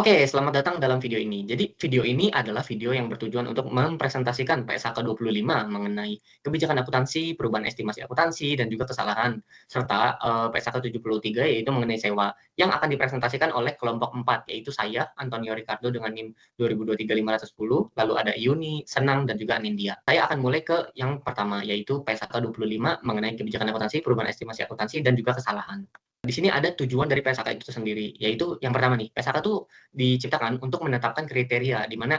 Oke, selamat datang dalam video ini. Jadi, video ini adalah video yang bertujuan untuk mempresentasikan PSAK 25 mengenai kebijakan akuntansi, perubahan estimasi akuntansi, dan juga kesalahan, serta PSAK 73 yaitu mengenai sewa, yang akan dipresentasikan oleh kelompok 4, yaitu saya, Antonio Ricardo dengan NIM 2023-510, lalu ada Yuni, Senang, dan juga Anindya. Saya akan mulai ke yang pertama, yaitu PSAK 25 mengenai kebijakan akuntansi, perubahan estimasi akuntansi, dan juga kesalahan. Di sini ada tujuan dari PSAK itu sendiri, yaitu yang pertama nih, PSAK itu diciptakan untuk menetapkan kriteria di mana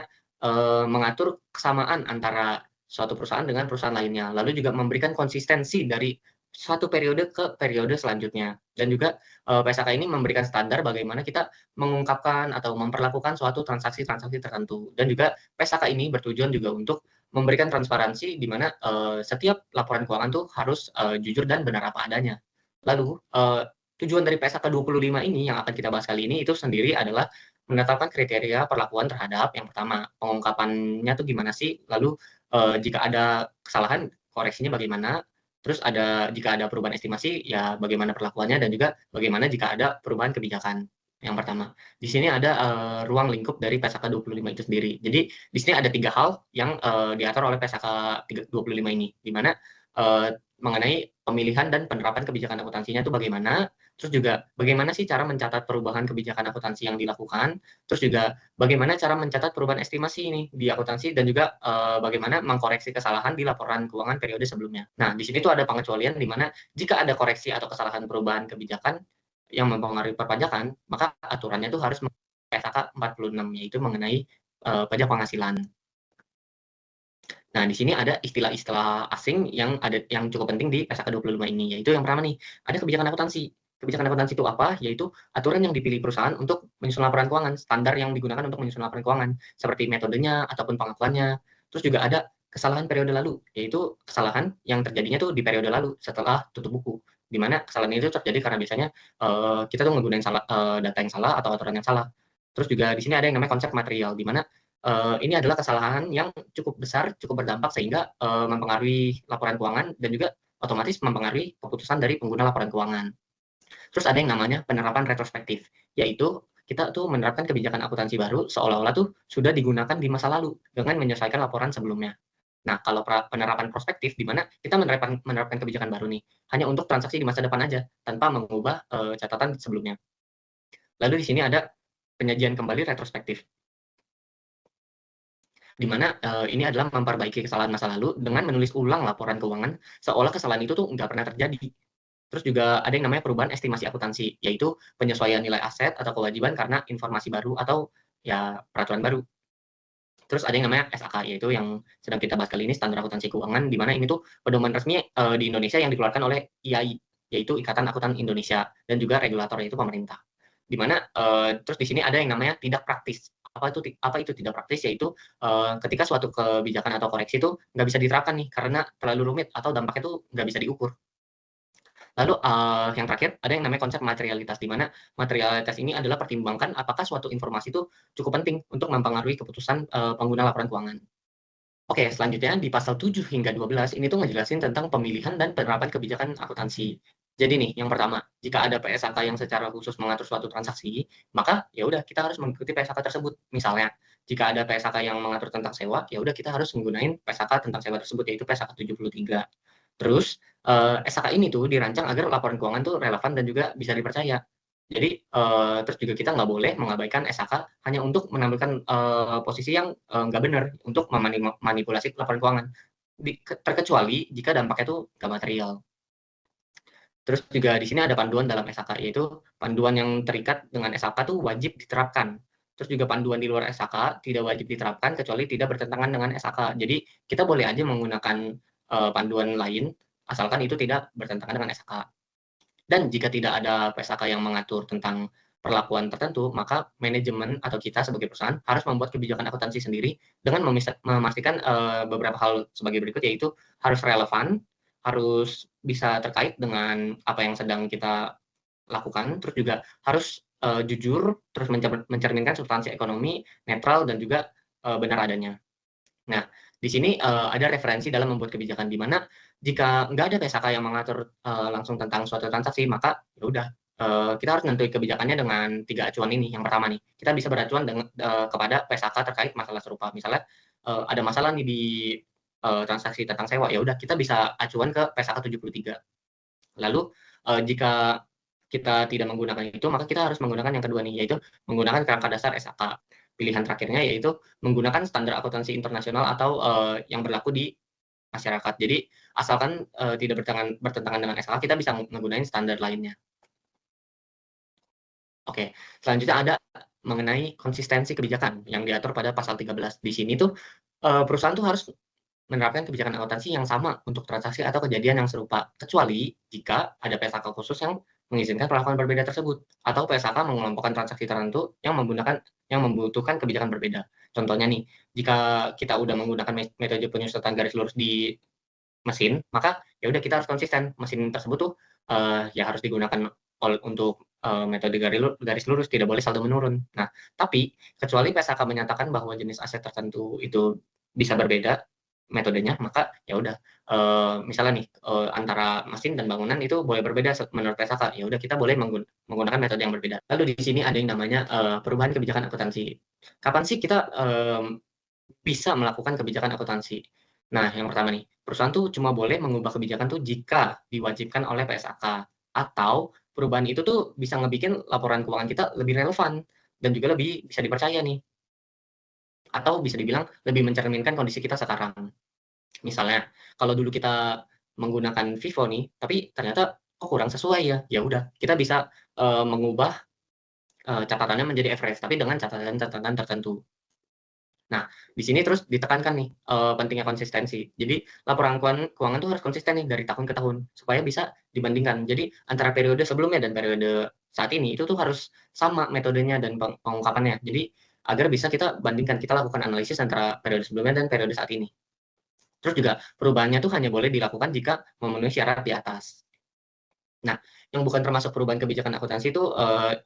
mengatur kesamaan antara suatu perusahaan dengan perusahaan lainnya, lalu juga memberikan konsistensi dari suatu periode ke periode selanjutnya, dan juga PSAK ini memberikan standar bagaimana kita mengungkapkan atau memperlakukan suatu transaksi-transaksi tertentu, dan juga PSAK ini bertujuan juga untuk memberikan transparansi di mana setiap laporan keuangan tuh harus jujur dan benar apa adanya. Lalu tujuan dari PSAK 25 ini yang akan kita bahas kali ini itu sendiri adalah menetapkan kriteria perlakuan terhadap yang pertama, pengungkapannya tuh gimana sih, lalu jika ada kesalahan koreksinya bagaimana, terus jika ada perubahan estimasi ya bagaimana perlakuannya, dan juga bagaimana jika ada perubahan kebijakan. Yang pertama, di sini ada ruang lingkup dari PSAK 25 itu sendiri. Jadi di sini ada 3 hal yang diatur oleh PSAK 25 ini, di mana mengenai pemilihan dan penerapan kebijakan akuntansinya itu bagaimana, terus juga bagaimana sih cara mencatat perubahan kebijakan akuntansi yang dilakukan, terus juga bagaimana cara mencatat perubahan estimasi ini di akuntansi, dan juga bagaimana mengkoreksi kesalahan di laporan keuangan periode sebelumnya. Nah, di sini tuh ada pengecualian di mana jika ada koreksi atau kesalahan perubahan kebijakan yang mempengaruhi perpajakan, maka aturannya tuh harus PSAK 46, yaitu mengenai pajak penghasilan. Nah, di sini ada istilah-istilah asing yang cukup penting di PSAK 25 ini, yaitu yang pertama nih, ada kebijakan akuntansi. Kebijakan akuntansi itu apa? Yaitu aturan yang dipilih perusahaan untuk menyusun laporan keuangan, standar yang digunakan untuk menyusun laporan keuangan, seperti metodenya ataupun pengakuannya. Terus juga ada kesalahan periode lalu, yaitu kesalahan yang terjadinya tuh di periode lalu setelah tutup buku. Di mana kesalahan itu terjadi karena biasanya kita tuh menggunakan data yang salah atau aturan yang salah. Terus juga di sini ada yang namanya konsep material, di mana ini adalah kesalahan yang cukup besar, cukup berdampak sehingga mempengaruhi laporan keuangan dan juga otomatis mempengaruhi keputusan dari pengguna laporan keuangan. Terus ada yang namanya penerapan retrospektif, yaitu kita tuh menerapkan kebijakan akuntansi baru seolah-olah tuh sudah digunakan di masa lalu dengan menyesuaikan laporan sebelumnya. Nah, kalau penerapan prospektif di mana kita menerapkan kebijakan baru nih hanya untuk transaksi di masa depan aja tanpa mengubah catatan sebelumnya. Lalu di sini ada penyajian kembali retrospektif, di mana ini adalah memperbaiki kesalahan masa lalu dengan menulis ulang laporan keuangan seolah kesalahan itu tuh nggak pernah terjadi. Terus juga ada yang namanya perubahan estimasi akuntansi, yaitu penyesuaian nilai aset atau kewajiban karena informasi baru atau ya peraturan baru. Terus ada yang namanya SAK, yaitu yang sedang kita bahas kali ini, standar akuntansi keuangan, di mana ini tuh pedoman resmi di Indonesia yang dikeluarkan oleh IAI, yaitu Ikatan Akuntan Indonesia, dan juga regulator, yaitu pemerintah. Di mana terus di sini ada yang namanya tidak praktis. Apa itu tidak praktis? Yaitu ketika suatu kebijakan atau koreksi itu nggak bisa diterapkan nih karena terlalu rumit atau dampaknya itu nggak bisa diukur. Lalu yang terakhir ada yang namanya konsep materialitas, di mana materialitas ini adalah pertimbangkan apakah suatu informasi itu cukup penting untuk mempengaruhi keputusan pengguna laporan keuangan. Oke, selanjutnya di pasal 7 hingga 12 ini tuh ngejelasin tentang pemilihan dan penerapan kebijakan akuntansi. Jadi nih, yang pertama, jika ada PSAK yang secara khusus mengatur suatu transaksi, maka ya udah kita harus mengikuti PSAK tersebut. Misalnya, jika ada PSAK yang mengatur tentang sewa, ya udah kita harus menggunakan PSAK tentang sewa tersebut, yaitu PSAK 73. Terus SAK ini tuh dirancang agar laporan keuangan tuh relevan dan juga bisa dipercaya. Jadi terus juga kita nggak boleh mengabaikan SAK hanya untuk menampilkan posisi yang nggak benar untuk memanipulasi laporan keuangan. Terkecuali jika dampaknya tuh nggak material. Terus juga di sini ada panduan dalam SAK, yaitu panduan yang terikat dengan SAK tuh wajib diterapkan. Terus juga panduan di luar SAK tidak wajib diterapkan kecuali tidak bertentangan dengan SAK. Jadi kita boleh aja menggunakan panduan lain asalkan itu tidak bertentangan dengan SAK. Dan jika tidak ada PSAK yang mengatur tentang perlakuan tertentu, maka manajemen atau kita sebagai perusahaan harus membuat kebijakan akuntansi sendiri dengan memastikan beberapa hal sebagai berikut, yaitu harus relevan, harus bisa terkait dengan apa yang sedang kita lakukan, terus juga harus jujur, terus mencerminkan substansi ekonomi, netral, dan juga benar adanya. Nah, di sini ada referensi dalam membuat kebijakan, di mana jika nggak ada PSAK yang mengatur langsung tentang suatu transaksi, maka ya udah kita harus nentuin kebijakannya dengan 3 acuan ini. Yang pertama nih, kita bisa beracuan kepada PSAK terkait masalah serupa. Misalnya, ada masalah nih di, transaksi tentang sewa, ya udah kita bisa acuan ke PSAK 73. Lalu, jika kita tidak menggunakan itu, maka kita harus menggunakan yang kedua nih, yaitu menggunakan kerangka dasar SAK. Pilihan terakhirnya yaitu menggunakan standar akuntansi internasional atau, yang berlaku di masyarakat. Jadi, asalkan, tidak bertentangan dengan SAK, kita bisa menggunakan standar lainnya. Oke, selanjutnya ada mengenai konsistensi kebijakan yang diatur pada pasal 13. Di sini tuh, perusahaan tuh harus menerapkan kebijakan akuntansi yang sama untuk transaksi atau kejadian yang serupa, kecuali jika ada PSAK khusus yang mengizinkan perlakuan berbeda tersebut, atau PSAK mengelompokkan transaksi tertentu yang membutuhkan kebijakan berbeda. Contohnya nih, jika kita udah menggunakan metode penyusutan garis lurus di mesin, maka ya udah kita harus konsisten, mesin tersebut tuh, ya harus digunakan untuk, metode garis lurus, tidak boleh saldo menurun. Nah, tapi kecuali PSAK menyatakan bahwa jenis aset tertentu itu bisa berbeda metodenya, maka ya udah, misalnya nih, antara mesin dan bangunan itu boleh berbeda menurut PSAK, ya udah kita boleh menggunakan metode yang berbeda. Lalu di sini ada yang namanya, perubahan kebijakan akuntansi. Kapan sih kita, bisa melakukan kebijakan akuntansi? Nah, yang pertama nih, perusahaan tuh cuma boleh mengubah kebijakan tuh jika diwajibkan oleh PSAK, atau perubahan itu tuh bisa ngebikin laporan keuangan kita lebih relevan dan juga lebih bisa dipercaya nih, atau bisa dibilang lebih mencerminkan kondisi kita sekarang. Misalnya, kalau dulu kita menggunakan Vivo nih, tapi ternyata kok kurang sesuai ya, ya udah kita bisa, mengubah, catatannya menjadi average, tapi dengan catatan-catatan tertentu. Nah, di sini terus ditekankan nih, pentingnya konsistensi. Jadi laporan keuangan tuh harus konsisten nih dari tahun ke tahun, supaya bisa dibandingkan. Jadi antara periode sebelumnya dan periode saat ini, itu tuh harus sama metodenya dan pengungkapannya. Jadi agar bisa kita bandingkan, kita lakukan analisis antara periode sebelumnya dan periode saat ini. Terus juga perubahannya tuh hanya boleh dilakukan jika memenuhi syarat di atas. Nah, yang bukan termasuk perubahan kebijakan akuntansi itu,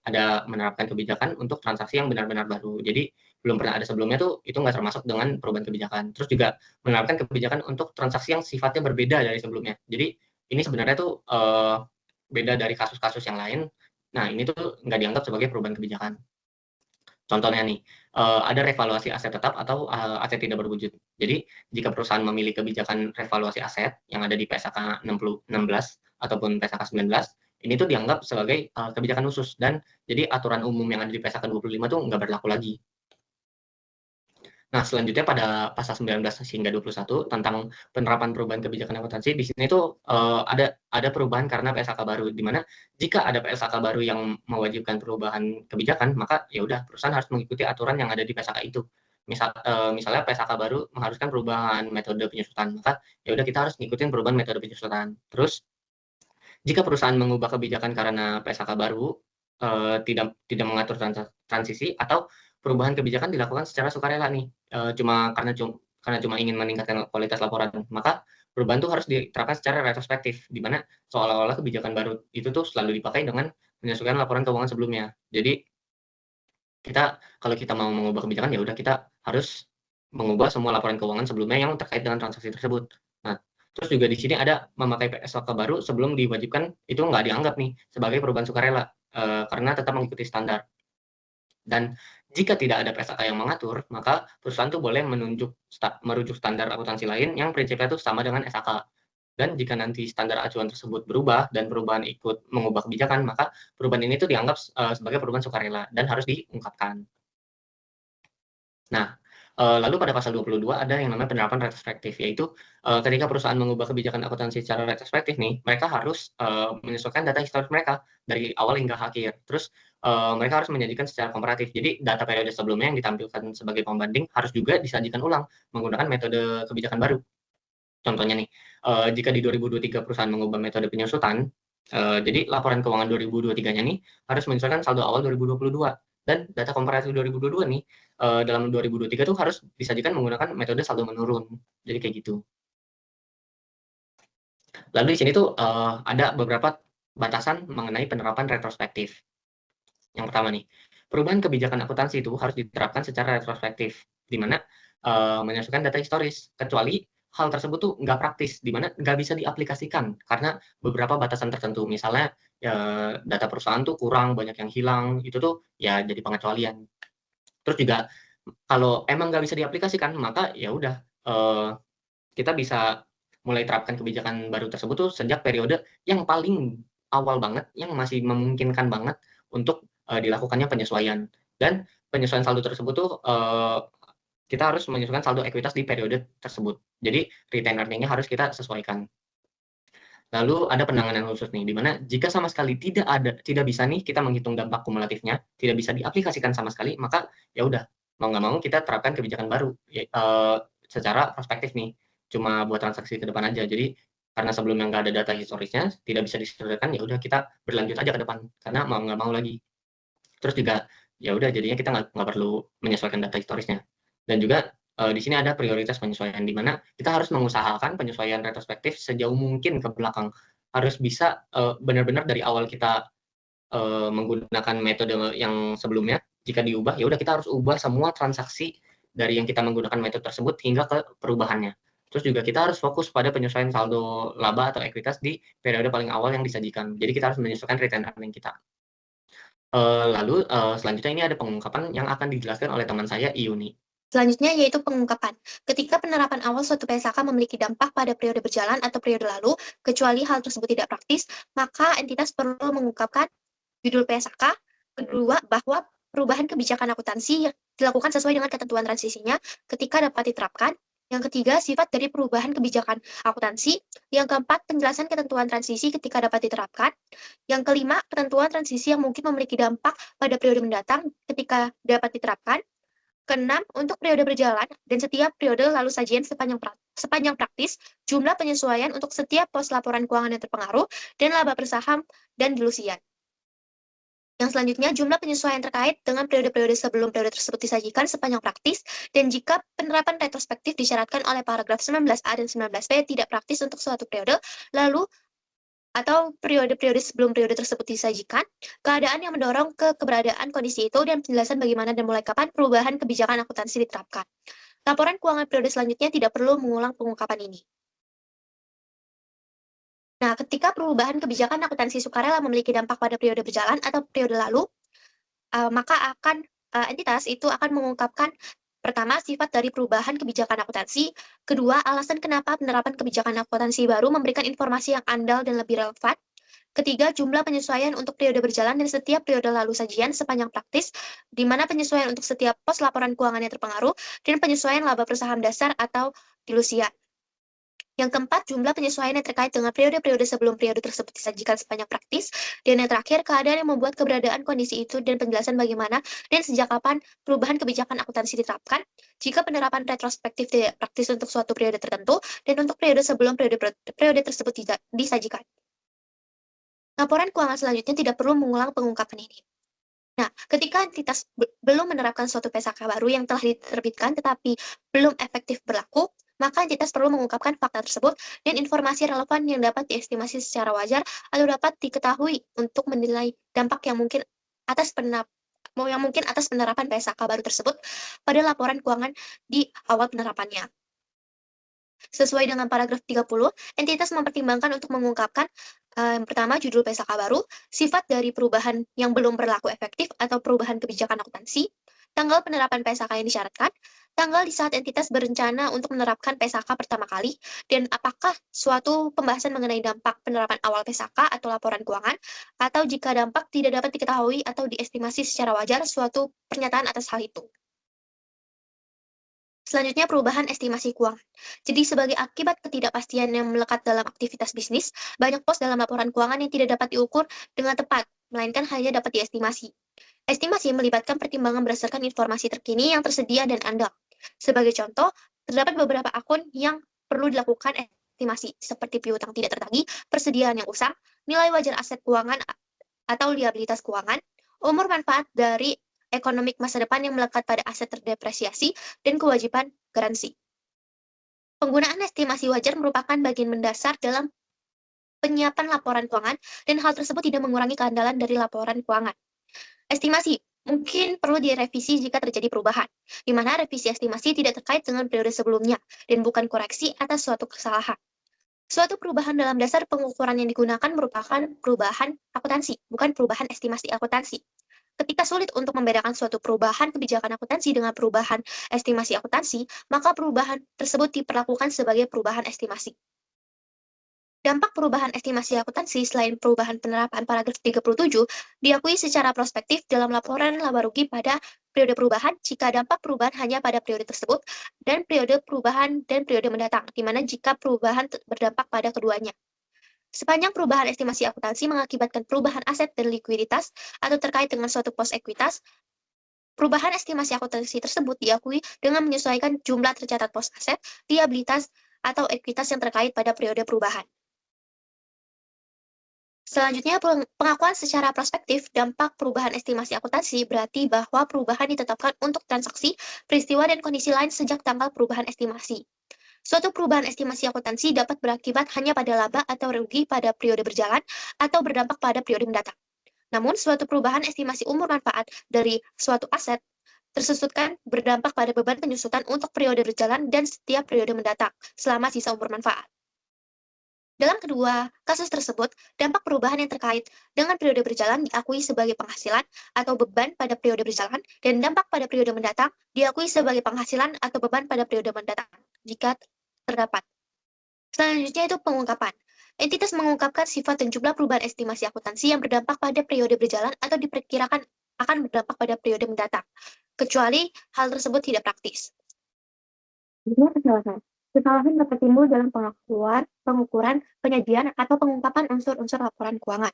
ada menerapkan kebijakan untuk transaksi yang benar-benar baru. Jadi, belum pernah ada sebelumnya tuh, itu nggak termasuk dengan perubahan kebijakan. Terus juga menerapkan kebijakan untuk transaksi yang sifatnya berbeda dari sebelumnya. Jadi, ini sebenarnya tuh, beda dari kasus-kasus yang lain. Nah, ini tuh nggak dianggap sebagai perubahan kebijakan. Contohnya nih, ada revaluasi aset tetap atau, aset tidak berwujud. Jadi, jika perusahaan memilih kebijakan revaluasi aset yang ada di PSAK 16 ataupun PSAK 19, ini tuh dianggap sebagai, kebijakan khusus dan jadi aturan umum yang ada di PSAK 25 tuh nggak berlaku lagi. Nah, selanjutnya pada pasal 19 hingga 21 tentang penerapan perubahan kebijakan akuntansi, di sini tuh, ada perubahan karena PSAK baru, di mana jika ada PSAK baru yang mewajibkan perubahan kebijakan, maka ya udah perusahaan harus mengikuti aturan yang ada di PSAK itu. Misalnya PSAK baru mengharuskan perubahan metode penyusutan, maka ya udah kita harus ngikutin perubahan metode penyusutan. Terus jika perusahaan mengubah kebijakan karena PSAK baru, tidak mengatur transisi atau perubahan kebijakan dilakukan secara sukarela nih, karena cuma ingin meningkatkan kualitas laporan, maka perubahan itu harus diterapkan secara retrospektif, di mana seolah-olah kebijakan baru itu tuh selalu dipakai dengan menyesuaikan laporan keuangan sebelumnya. Jadi kalau kita mau mengubah kebijakan, ya udah kita harus mengubah semua laporan keuangan sebelumnya yang terkait dengan transaksi tersebut. Nah, terus juga di sini ada memakai PSAK baru sebelum diwajibkan, itu nggak dianggap nih sebagai perubahan sukarela, karena tetap mengikuti standar. Dan jika tidak ada PSAK yang mengatur, maka perusahaan tuh boleh merujuk standar akuntansi lain yang prinsipnya tuh sama dengan SAK. Dan jika nanti standar acuan tersebut berubah dan perubahan ikut mengubah kebijakan, maka perubahan ini tuh dianggap, sebagai perubahan sukarela dan harus diungkapkan. Nah, lalu pada pasal 22 ada yang namanya penerapan retrospektif, yaitu, ketika perusahaan mengubah kebijakan akuntansi secara retrospektif nih, mereka harus, menyesuaikan data historis mereka dari awal hingga akhir. Terus, mereka harus menyajikan secara komparatif. Jadi data periode sebelumnya yang ditampilkan sebagai pembanding harus juga disajikan ulang menggunakan metode kebijakan baru. Contohnya nih, jika di 2023 perusahaan mengubah metode penyusutan, jadi laporan keuangan 2023-nya nih harus menyesuaikan saldo awal 2022 dan data komparatif 2022 nih, dalam 2023 tuh harus disajikan menggunakan metode saldo menurun. Jadi kayak gitu. Lalu di sini tuh, ada beberapa batasan mengenai penerapan retrospektif. Yang pertama nih, perubahan kebijakan akuntansi itu harus diterapkan secara retrospektif, di mana, menyesuaikan data historis, kecuali hal tersebut tuh nggak praktis, di mana nggak bisa diaplikasikan karena beberapa batasan tertentu. Misalnya, data perusahaan tuh kurang, banyak yang hilang, itu tuh ya jadi pengecualian. Terus juga kalau emang nggak bisa diaplikasikan, maka ya udah, kita bisa mulai terapkan kebijakan baru tersebut tuh sejak periode yang paling awal banget, yang masih memungkinkan banget untuk, dilakukannya penyesuaian. Dan penyesuaian saldo tersebut tuh, kita harus menyesuaikan saldo ekuitas di periode tersebut. Jadi retained earning-nya harus kita sesuaikan. Lalu ada penanganan khusus nih, di mana jika sama sekali tidak bisa nih kita menghitung dampak kumulatifnya, tidak bisa diaplikasikan sama sekali, maka ya udah, mau nggak mau kita terapkan kebijakan baru, secara prospektif nih, cuma buat transaksi ke depan aja. Jadi karena sebelumnya nggak ada data historisnya, tidak bisa disesuaikan, ya udah kita berlanjut aja ke depan, karena mau nggak mau lagi. Terus juga, ya udah jadinya kita nggak perlu menyesuaikan data historisnya. Dan juga, di sini ada prioritas penyesuaian, di mana kita harus mengusahakan penyesuaian retrospektif sejauh mungkin ke belakang. Harus bisa, benar-benar dari awal kita, menggunakan metode yang sebelumnya, jika diubah, ya udah kita harus ubah semua transaksi dari yang kita menggunakan metode tersebut hingga ke perubahannya. Terus juga kita harus fokus pada penyesuaian saldo laba atau ekuitas di periode paling awal yang disajikan. Jadi kita harus menyesuaikan retained earning kita. Lalu, selanjutnya ini ada pengungkapan yang akan dijelaskan oleh teman saya, Iuni. Selanjutnya yaitu pengungkapan. Ketika penerapan awal suatu PSAK memiliki dampak pada periode berjalan atau periode lalu, kecuali hal tersebut tidak praktis, maka entitas perlu mengungkapkan judul PSAK. Kedua, bahwa perubahan kebijakan akuntansi yang dilakukan sesuai dengan ketentuan transisinya ketika dapat diterapkan. Yang ketiga, sifat dari perubahan kebijakan akuntansi. Yang keempat, penjelasan ketentuan transisi ketika dapat diterapkan. Yang kelima, ketentuan transisi yang mungkin memiliki dampak pada periode mendatang ketika dapat diterapkan. Keenam, untuk periode berjalan dan setiap periode lalu sajian sepanjang praktis, jumlah penyesuaian untuk setiap pos laporan keuangan yang terpengaruh, dan laba per saham dan dilusian. Yang selanjutnya, jumlah penyesuaian terkait dengan periode-periode sebelum periode tersebut disajikan sepanjang praktis, dan jika penerapan retrospektif disyaratkan oleh paragraf 19A dan 19B tidak praktis untuk suatu periode, lalu atau periode-periode sebelum periode tersebut disajikan, keadaan yang mendorong ke keberadaan kondisi itu, dan penjelasan bagaimana dan mulai kapan perubahan kebijakan akuntansi diterapkan. Laporan keuangan periode selanjutnya tidak perlu mengulang pengungkapan ini. Nah, ketika perubahan kebijakan akuntansi sukarela memiliki dampak pada periode berjalan atau periode lalu, maka entitas itu akan mengungkapkan pertama, sifat dari perubahan kebijakan akuntansi. Kedua, alasan kenapa penerapan kebijakan akuntansi baru memberikan informasi yang andal dan lebih relevan. Ketiga, jumlah penyesuaian untuk periode berjalan dan setiap periode lalu sajian sepanjang praktis, di mana penyesuaian untuk setiap pos laporan keuangan yang terpengaruh, dan penyesuaian laba per saham dasar atau dilusian. Yang keempat, jumlah penyesuaian yang terkait dengan periode-periode sebelum periode tersebut disajikan sepanjang praktis. Dan yang terakhir, keadaan yang membuat keberadaan kondisi itu dan penjelasan bagaimana dan sejak kapan perubahan kebijakan akuntansi diterapkan, jika penerapan retrospektif tidak praktis untuk suatu periode tertentu, dan untuk periode sebelum periode tersebut disajikan. Laporan keuangan selanjutnya tidak perlu mengulang pengungkapan ini. Nah, ketika entitas belum menerapkan suatu PSAK baru yang telah diterbitkan tetapi belum efektif berlaku, maka entitas perlu mengungkapkan fakta tersebut dan informasi relevan yang dapat diestimasi secara wajar atau dapat diketahui untuk menilai dampak yang mungkin atas penerapan PSAK baru tersebut pada laporan keuangan di awal penerapannya. Sesuai dengan paragraf 30, entitas mempertimbangkan untuk mengungkapkan yang pertama, judul PSAK baru, sifat dari perubahan yang belum berlaku efektif atau perubahan kebijakan akuntansi, tanggal penerapan PSAK yang disyaratkan, tanggal di saat entitas berencana untuk menerapkan PSAK pertama kali, dan apakah suatu pembahasan mengenai dampak penerapan awal PSAK atau laporan keuangan, atau jika dampak tidak dapat diketahui atau diestimasi secara wajar suatu pernyataan atas hal itu. Selanjutnya, perubahan estimasi keuangan. Jadi, sebagai akibat ketidakpastian yang melekat dalam aktivitas bisnis, banyak pos dalam laporan keuangan yang tidak dapat diukur dengan tepat, melainkan hanya dapat diestimasi. Estimasi melibatkan pertimbangan berdasarkan informasi terkini yang tersedia dan andal. Sebagai contoh, terdapat beberapa akun yang perlu dilakukan estimasi, seperti piutang tidak tertagih, persediaan yang usang, nilai wajar aset keuangan atau liabilitas keuangan, umur manfaat dari ekonomik masa depan yang melekat pada aset terdepresiasi, dan kewajiban garansi. Penggunaan estimasi wajar merupakan bagian mendasar dalam penyiapan laporan keuangan, dan hal tersebut tidak mengurangi keandalan dari laporan keuangan. Estimasi Mungkin perlu direvisi jika terjadi perubahan, di mana revisi estimasi tidak terkait dengan periode sebelumnya dan bukan koreksi atas suatu kesalahan. Suatu perubahan dalam dasar pengukuran yang digunakan merupakan perubahan akuntansi, bukan perubahan estimasi akuntansi. Ketika sulit untuk membedakan suatu perubahan kebijakan akuntansi dengan perubahan estimasi akuntansi, maka perubahan tersebut diperlakukan sebagai perubahan estimasi. Dampak perubahan estimasi akuntansi selain perubahan penerapan paragraf 37 diakui secara prospektif dalam laporan laba rugi pada periode perubahan jika dampak perubahan hanya pada periode tersebut dan periode perubahan dan periode mendatang, di mana jika perubahan berdampak pada keduanya. Sepanjang perubahan estimasi akuntansi mengakibatkan perubahan aset dan likuiditas atau terkait dengan suatu pos ekuitas, perubahan estimasi akuntansi tersebut diakui dengan menyesuaikan jumlah tercatat pos aset, liabilitas, atau ekuitas yang terkait pada periode perubahan. Selanjutnya, pengakuan secara prospektif dampak perubahan estimasi akuntansi berarti bahwa perubahan ditetapkan untuk transaksi, peristiwa, dan kondisi lain sejak tanggal perubahan estimasi. Suatu perubahan estimasi akuntansi dapat berakibat hanya pada laba atau rugi pada periode berjalan atau berdampak pada periode mendatang. Namun, suatu perubahan estimasi umur manfaat dari suatu aset tersusutkan berdampak pada beban penyusutan untuk periode berjalan dan setiap periode mendatang selama sisa umur manfaat. Dalam kedua kasus tersebut, dampak perubahan yang terkait dengan periode berjalan diakui sebagai penghasilan atau beban pada periode berjalan, dan dampak pada periode mendatang diakui sebagai penghasilan atau beban pada periode mendatang, jika terdapat. Selanjutnya itu pengungkapan. Entitas mengungkapkan sifat dan jumlah perubahan estimasi akuntansi yang berdampak pada periode berjalan atau diperkirakan akan berdampak pada periode mendatang, kecuali hal tersebut tidak praktis. Dua kesalahan. Kesalahan dapat timbul dalam pengukuran, penyajian, atau pengungkapan unsur-unsur laporan keuangan.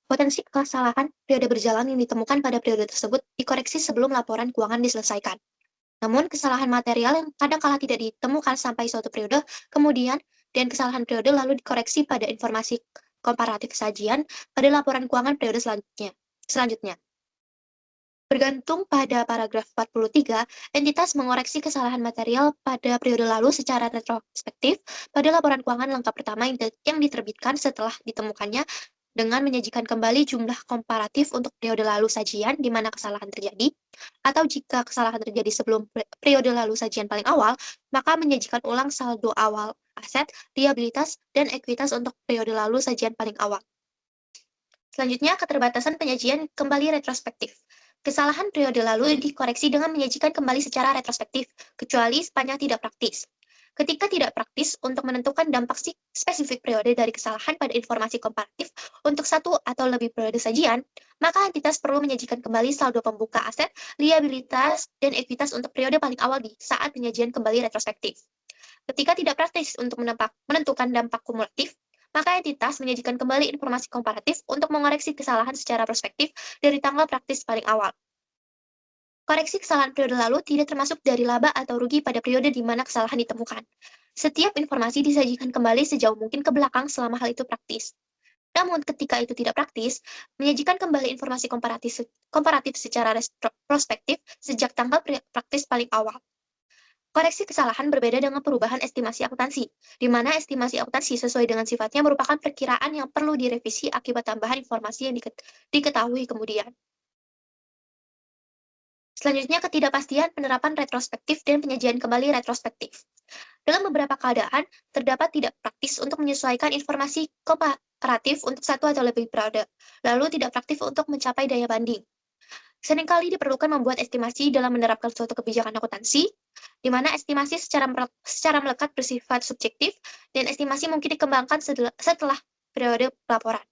Potensi kesalahan periode berjalan yang ditemukan pada periode tersebut dikoreksi sebelum laporan keuangan diselesaikan. Namun, kesalahan material yang kadang-kala tidak ditemukan sampai suatu periode, kemudian, dan kesalahan periode lalu dikoreksi pada informasi komparatif sajian pada laporan keuangan periode selanjutnya. Bergantung pada paragraf 43, entitas mengoreksi kesalahan material pada periode lalu secara retrospektif pada laporan keuangan lengkap pertama yang diterbitkan setelah ditemukannya dengan menyajikan kembali jumlah komparatif untuk periode lalu sajian di mana kesalahan terjadi, atau jika kesalahan terjadi sebelum periode lalu sajian paling awal, maka menyajikan ulang saldo awal aset, liabilitas, dan ekuitas untuk periode lalu sajian paling awal. Selanjutnya, keterbatasan penyajian kembali retrospektif. Kesalahan periode lalu dikoreksi dengan menyajikan kembali secara retrospektif, kecuali sepanjang tidak praktis. Ketika tidak praktis untuk menentukan dampak spesifik periode dari kesalahan pada informasi komparatif untuk satu atau lebih periode sajian, maka entitas perlu menyajikan kembali saldo pembuka aset, liabilitas, dan ekuitas untuk periode paling awal di saat penyajian kembali retrospektif. Ketika tidak praktis untuk menentukan dampak kumulatif, maka entitas menyajikan kembali informasi komparatif untuk mengoreksi kesalahan secara prospektif dari tanggal praktis paling awal. Koreksi kesalahan periode lalu tidak termasuk dari laba atau rugi pada periode di mana kesalahan ditemukan. Setiap informasi disajikan kembali sejauh mungkin ke belakang selama hal itu praktis. Namun, ketika itu tidak praktis, menyajikan kembali informasi komparatif secara prospektif sejak tanggal praktis paling awal. Koreksi kesalahan berbeda dengan perubahan estimasi akuntansi, di mana estimasi akuntansi sesuai dengan sifatnya merupakan perkiraan yang perlu direvisi akibat tambahan informasi yang diketahui kemudian. Selanjutnya, ketidakpastian penerapan retrospektif dan penyajian kembali retrospektif. Dalam beberapa keadaan, terdapat tidak praktis untuk menyesuaikan informasi komparatif untuk satu atau lebih periode, lalu tidak praktis untuk mencapai daya banding. Seringkali diperlukan membuat estimasi dalam menerapkan suatu kebijakan akuntansi, di mana estimasi secara melekat bersifat subjektif, dan estimasi mungkin dikembangkan setelah periode pelaporan.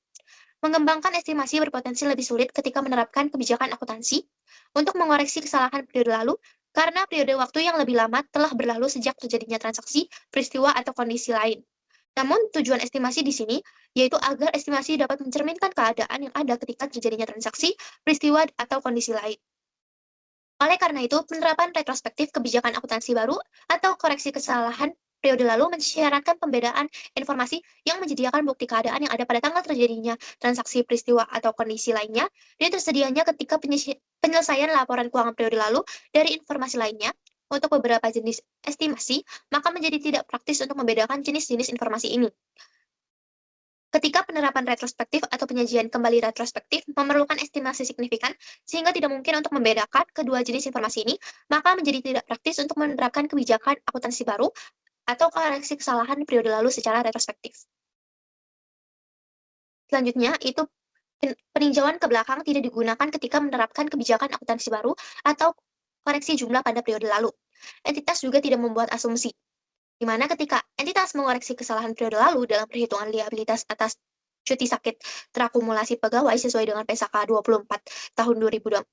Mengembangkan estimasi berpotensi lebih sulit ketika menerapkan kebijakan akuntansi untuk mengoreksi kesalahan periode lalu, karena periode waktu yang lebih lama telah berlalu sejak terjadinya transaksi, peristiwa, atau kondisi lain. Namun, tujuan estimasi di sini yaitu agar estimasi dapat mencerminkan keadaan yang ada ketika terjadinya transaksi, peristiwa, atau kondisi lain. Oleh karena itu, penerapan retrospektif kebijakan akuntansi baru atau koreksi kesalahan periode lalu mensyaratkan pembedaan informasi yang menyediakan bukti keadaan yang ada pada tanggal terjadinya transaksi, peristiwa, atau kondisi lainnya, dan tersedianya ketika penyelesaian laporan keuangan periode lalu dari informasi lainnya. Untuk beberapa jenis estimasi, maka menjadi tidak praktis untuk membedakan jenis-jenis informasi ini. Ketika penerapan retrospektif atau penyajian kembali retrospektif memerlukan estimasi signifikan, sehingga tidak mungkin untuk membedakan kedua jenis informasi ini, maka menjadi tidak praktis untuk menerapkan kebijakan akuntansi baru atau koreksi kesalahan di periode lalu secara retrospektif. Selanjutnya, itu peninjauan ke belakang tidak digunakan ketika menerapkan kebijakan akuntansi baru atau koreksi jumlah pada periode lalu. Entitas juga tidak membuat asumsi, di mana ketika entitas mengoreksi kesalahan periode lalu dalam perhitungan liabilitas atas cuti sakit terakumulasi pegawai sesuai dengan PSAK 24 tahun 2004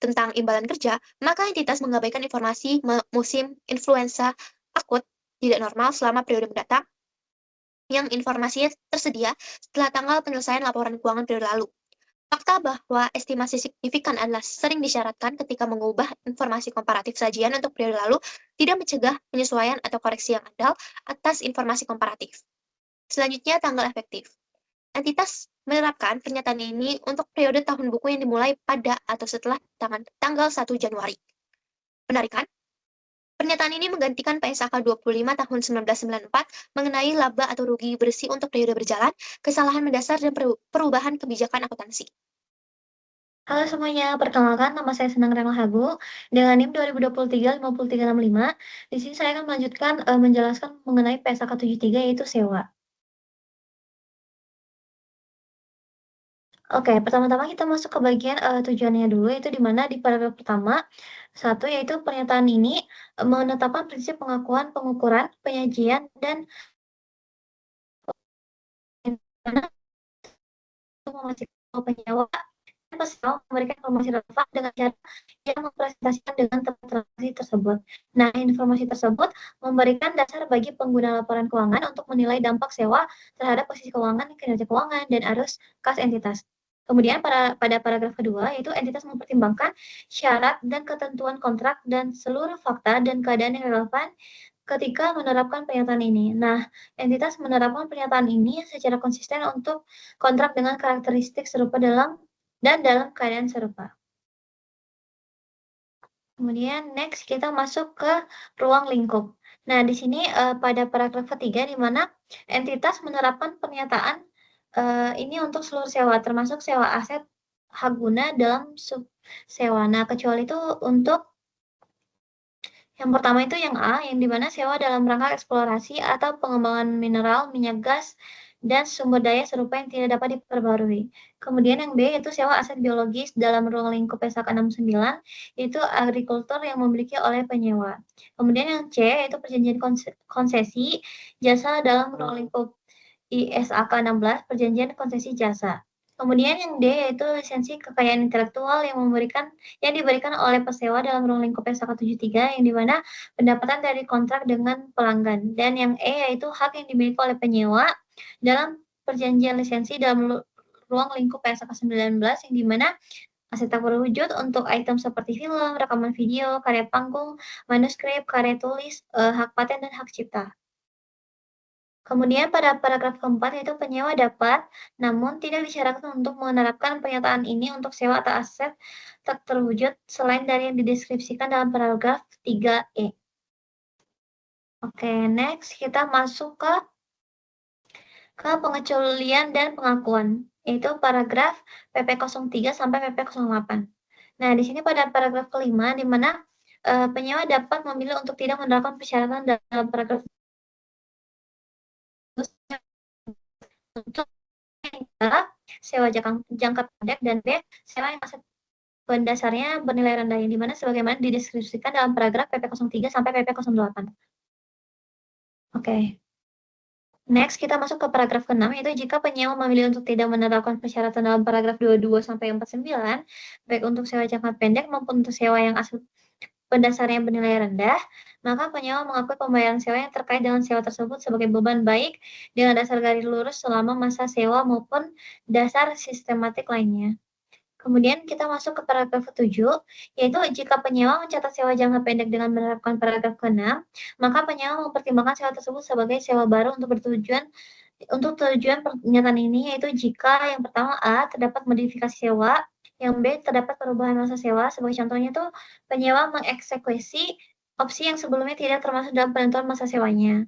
tentang imbalan kerja, maka entitas mengabaikan informasi musim influenza akut tidak normal selama periode mendatang yang informasinya tersedia setelah tanggal penyelesaian laporan keuangan periode lalu. Fakta bahwa estimasi signifikan adalah sering disyaratkan ketika mengubah informasi komparatif sajian untuk periode lalu tidak mencegah penyesuaian atau koreksi yang andal atas informasi komparatif. Selanjutnya, tanggal efektif. Entitas menerapkan pernyataan ini untuk periode tahun buku yang dimulai pada atau setelah tanggal 1 Januari. Benar kan? Pernyataan ini menggantikan PSAK 25 tahun 1994 mengenai laba atau rugi bersih untuk periode berjalan, kesalahan mendasar, dan perubahan kebijakan akuntansi. Halo semuanya, perkenalkan nama saya Senang Renal Hagu dengan NIM 2023-5365. Di sini saya akan melanjutkan menjelaskan mengenai PSAK 73 yaitu sewa. Oke, pertama-tama kita masuk ke bagian tujuannya dulu, yaitu di mana di paragraf pertama, satu yaitu pernyataan ini menetapkan prinsip pengakuan, pengukuran, penyajian, dan untuk memastikan penyewa peserta memberikan informasi relevan dengan cara yang mempresentasikan dengan transaksi tersebut. Nah, informasi tersebut memberikan dasar bagi pengguna laporan keuangan untuk menilai dampak sewa terhadap posisi keuangan, kinerja keuangan, dan arus kas entitas. Kemudian pada paragraf kedua, yaitu entitas mempertimbangkan syarat dan ketentuan kontrak dan seluruh fakta dan keadaan yang relevan ketika menerapkan pernyataan ini. Nah, entitas menerapkan pernyataan ini secara konsisten untuk kontrak dengan karakteristik serupa dalam keadaan serupa. Kemudian next kita masuk ke ruang lingkup. Nah, di sini pada paragraf ketiga di mana entitas menerapkan pernyataan ini untuk seluruh sewa termasuk sewa aset hak guna dalam sub sewa. Nah, kecuali itu untuk yang pertama itu yang A, yang dimana sewa dalam rangka eksplorasi atau pengembangan mineral, minyak gas, dan sumber daya serupa yang tidak dapat diperbarui. Kemudian yang B yaitu sewa aset biologis dalam ruang lingkup PSAK 69, yaitu agrikultur yang memiliki oleh penyewa. Kemudian yang C yaitu perjanjian konsesi jasa dalam ruang lingkup ISAK 16, perjanjian konsesi jasa. Kemudian yang D yaitu lisensi kekayaan intelektual yang diberikan oleh pesewa dalam ruang lingkup PSAK 73 yang dimana pendapatan dari kontrak dengan pelanggan. Dan yang E yaitu hak yang dimiliki oleh penyewa dalam perjanjian lisensi dalam ruang lingkup PSAK 19 yang dimana aset tak berwujud untuk item seperti film, rekaman video, karya panggung, manuskrip, karya tulis, hak paten, dan hak cipta. Kemudian pada paragraf keempat yaitu penyewa dapat, namun tidak disyaratkan untuk menerapkan pernyataan ini untuk sewa atau aset tak terwujud selain dari yang dideskripsikan dalam paragraf 3E. Oke, next kita masuk ke pengecualian dan pengakuan, yaitu paragraf PP 03 sampai PP 08. Nah, di sini pada paragraf kelima di mana penyewa dapat memilih untuk tidak menerapkan persyaratan dalam paragraf untuk sewa jangka pendek dan B sewa yang aset pendasarnya bernilai rendah yang dimana sebagaimana dideskripsikan dalam paragraf PP 03 sampai PP 08. Oke. Next kita masuk ke paragraf ke-6 yaitu jika penyewa memilih untuk tidak menerapkan persyaratan dalam paragraf 22 sampai 49 baik untuk sewa jangka pendek maupun untuk sewa yang aset pendasarnya bernilai rendah, maka penyewa mengakui pembayaran sewa yang terkait dengan sewa tersebut sebagai beban baik dengan dasar garis lurus selama masa sewa maupun dasar sistematik lainnya. Kemudian kita masuk ke paragraf ke-7, yaitu jika penyewa mencatat sewa jangka pendek dengan menerapkan paragraf ke-6, maka penyewa mempertimbangkan sewa tersebut sebagai sewa baru untuk tujuan pernyataan ini, yaitu jika yang pertama A, terdapat modifikasi sewa, yang B, terdapat perubahan masa sewa, sebagai contohnya itu penyewa mengeksekusi opsi yang sebelumnya tidak termasuk dalam penentuan masa sewanya.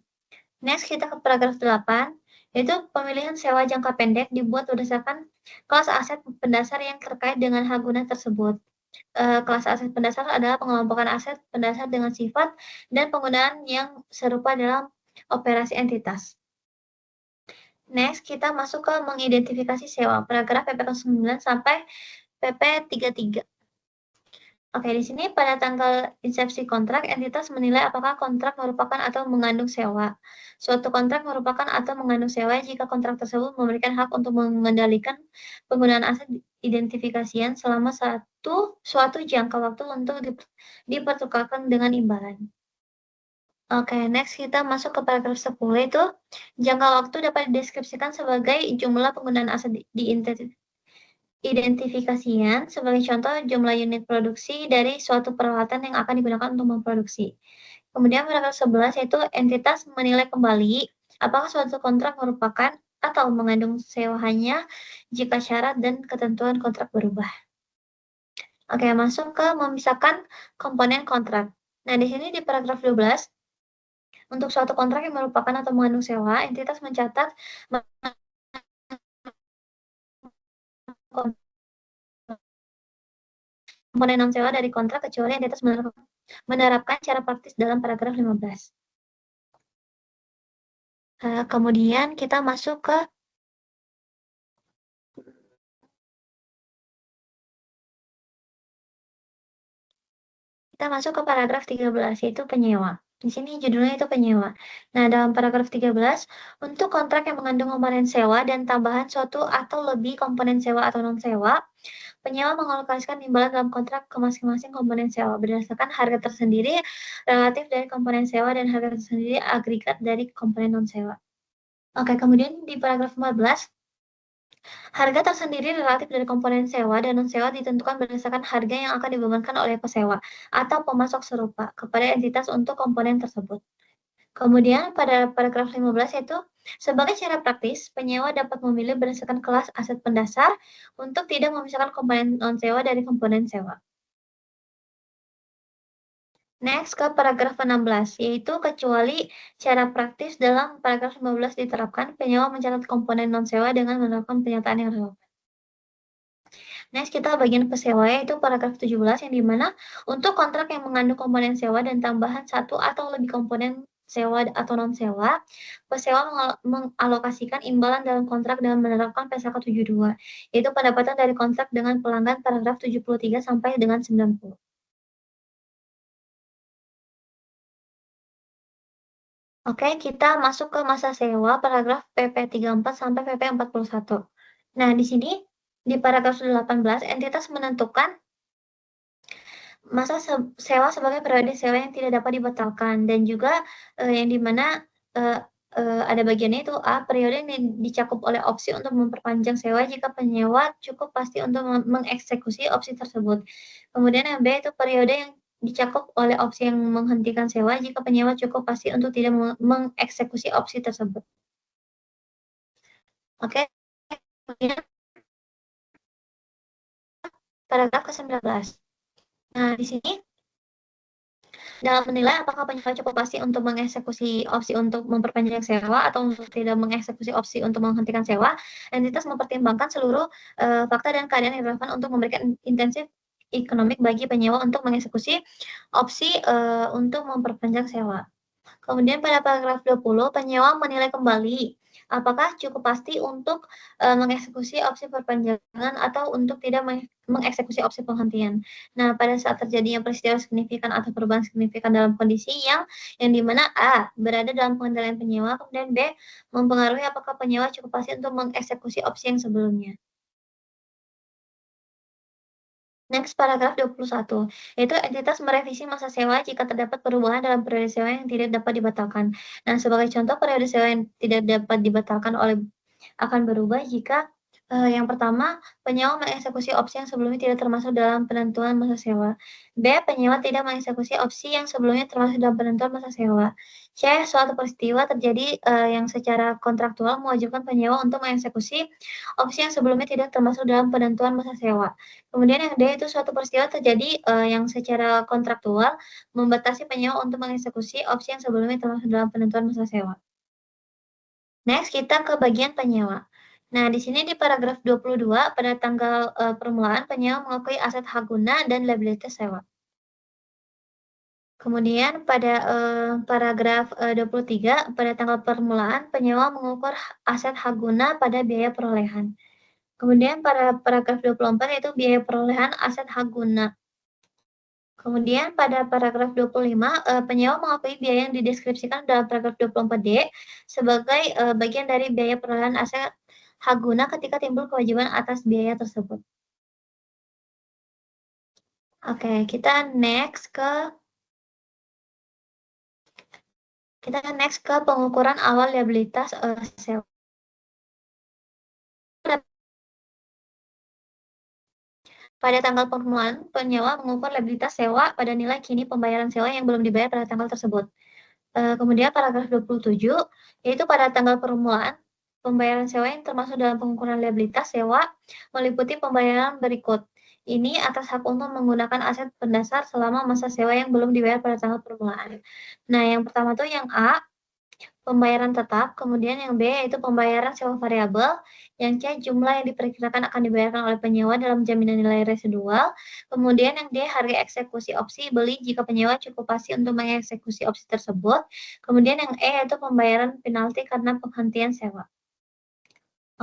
Next, kita ke paragraf 8, yaitu pemilihan sewa jangka pendek dibuat berdasarkan kelas aset pendasar yang terkait dengan hak guna tersebut. Kelas aset pendasar adalah pengelompokan aset pendasar dengan sifat dan penggunaan yang serupa dalam operasi entitas. Next, kita masuk ke mengidentifikasi sewa, paragraf PP 09 sampai PP 33. Oke, di sini pada tanggal insepsi kontrak, entitas menilai apakah kontrak merupakan atau mengandung sewa. Suatu kontrak merupakan atau mengandung sewa jika kontrak tersebut memberikan hak untuk mengendalikan penggunaan aset identifikasian selama suatu jangka waktu untuk dipertukarkan dengan imbalan. Oke, next kita masuk ke paragraf 10, itu jangka waktu dapat dideskripsikan sebagai jumlah penggunaan aset identifikasian, sebagai contoh jumlah unit produksi dari suatu peralatan yang akan digunakan untuk memproduksi. Kemudian paragraf 11, yaitu entitas menilai kembali apakah suatu kontrak merupakan atau mengandung sewa hanya jika syarat dan ketentuan kontrak berubah. Oke, masuk ke memisahkan komponen kontrak. Nah, di sini di paragraf 12, untuk suatu kontrak yang merupakan atau mengandung sewa, entitas mencatat komponen non-sewa dari kontrak kecuali entitas menerapkan cara praktis dalam paragraf 15. Kemudian kita masuk ke paragraf 13, yaitu penyewa. Di sini judulnya itu penyewa. Nah, dalam paragraf 13, untuk kontrak yang mengandung komponen sewa dan tambahan suatu atau lebih komponen sewa atau non-sewa, penyewa mengalokasikan imbalan dalam kontrak ke masing-masing komponen sewa berdasarkan harga tersendiri relatif dari komponen sewa dan harga tersendiri agregat dari komponen non-sewa. Oke, kemudian di paragraf 14, harga tersendiri relatif dari komponen sewa dan non-sewa ditentukan berdasarkan harga yang akan dibebankan oleh pesewa atau pemasok serupa kepada entitas untuk komponen tersebut. Kemudian pada paragraf 15, yaitu sebagai cara praktis, penyewa dapat memilih berdasarkan kelas aset pendasar untuk tidak memisahkan komponen non-sewa dari komponen sewa. Next ke paragraf 16, yaitu kecuali cara praktis dalam paragraf 15 diterapkan, penyewa mencatat komponen non-sewa dengan menerapkan pernyataan yang relevan. Next, kita bagian pesewa, yaitu paragraf 17, yang dimana untuk kontrak yang mengandung komponen sewa dan tambahan satu atau lebih komponen sewa atau non-sewa, pesewa mengalokasikan imbalan dalam kontrak dengan menerapkan PSAK 72, yaitu pendapatan dari kontrak dengan pelanggan paragraf 73 sampai dengan 90. Oke, kita masuk ke masa sewa paragraf PP 34 sampai PP 41. Nah, di sini di paragraf 18, entitas menentukan masa sewa sebagai periode sewa yang tidak dapat dibatalkan, dan juga yang dimana ada bagiannya itu A, periode yang dicakup oleh opsi untuk memperpanjang sewa jika penyewa cukup pasti untuk mengeksekusi opsi tersebut. Kemudian yang B, itu periode yang dicakup oleh opsi yang menghentikan sewa jika penyewa cukup pasti untuk tidak mengeksekusi opsi tersebut. Oke, kemudian paragraf ke-19. Nah, di sini dalam menilai apakah penyewa cukup pasti untuk mengeksekusi opsi untuk memperpanjang sewa atau untuk tidak mengeksekusi opsi untuk menghentikan sewa, entitas mempertimbangkan seluruh fakta dan keadaan yang relevan untuk memberikan intensif ekonomik bagi penyewa untuk mengeksekusi opsi untuk memperpanjang sewa. Kemudian pada paragraf 20, penyewa menilai kembali apakah cukup pasti untuk mengeksekusi opsi perpanjangan atau untuk tidak mengeksekusi opsi penghentian. Nah, pada saat terjadinya peristiwa signifikan atau perubahan signifikan dalam kondisi yang dimana A, berada dalam pengendalian penyewa, kemudian B, mempengaruhi apakah penyewa cukup pasti untuk mengeksekusi opsi yang sebelumnya. Next, paragraf 21, yaitu entitas merevisi masa sewa jika terdapat perubahan dalam periode sewa yang tidak dapat dibatalkan. Nah, sebagai contoh periode sewa yang tidak dapat dibatalkan akan berubah jika yang pertama, penyewa mengeksekusi opsi yang sebelumnya tidak termasuk dalam penentuan masa sewa. B, penyewa tidak mengeksekusi opsi yang sebelumnya termasuk dalam penentuan masa sewa. C, suatu peristiwa terjadi yang secara kontraktual mewajibkan penyewa untuk mengeksekusi opsi yang sebelumnya tidak termasuk dalam penentuan masa sewa. Kemudian yang D, itu suatu peristiwa terjadi yang secara kontraktual membatasi penyewa untuk mengeksekusi opsi yang sebelumnya termasuk dalam penentuan masa sewa. Next, kita ke bagian penyewa. Nah, di sini di paragraf 22, pada tanggal permulaan, penyewa mengakui aset hak guna dan liabilitas sewa. Kemudian pada paragraf 23, pada tanggal permulaan, penyewa mengukur aset hak guna pada biaya perolehan. Kemudian pada paragraf 24 yaitu biaya perolehan aset hak guna. Kemudian pada paragraf 25, penyewa mengakui biaya yang dideskripsikan dalam paragraf 24D sebagai bagian dari biaya perolehan aset hak guna ketika timbul kewajiban atas biaya tersebut. Oke, kita next ke pengukuran awal liabilitas sewa. Pada tanggal permulaan, penyewa mengukur liabilitas sewa pada nilai kini pembayaran sewa yang belum dibayar pada tanggal tersebut. Kemudian paragraf 27, yaitu pada tanggal permulaan, pembayaran sewa yang termasuk dalam pengukuran liabilitas sewa meliputi pembayaran berikut. Ini atas hak untuk menggunakan aset pendasar selama masa sewa yang belum dibayar pada tanggal permulaan. Nah, yang pertama tuh yang A, pembayaran tetap, kemudian yang B yaitu pembayaran sewa variabel, yang C jumlah yang diperkirakan akan dibayarkan oleh penyewa dalam jaminan nilai residual, kemudian yang D harga eksekusi opsi beli jika penyewa cukup pasti untuk mengeksekusi opsi tersebut, kemudian yang E yaitu pembayaran penalti karena penghentian sewa.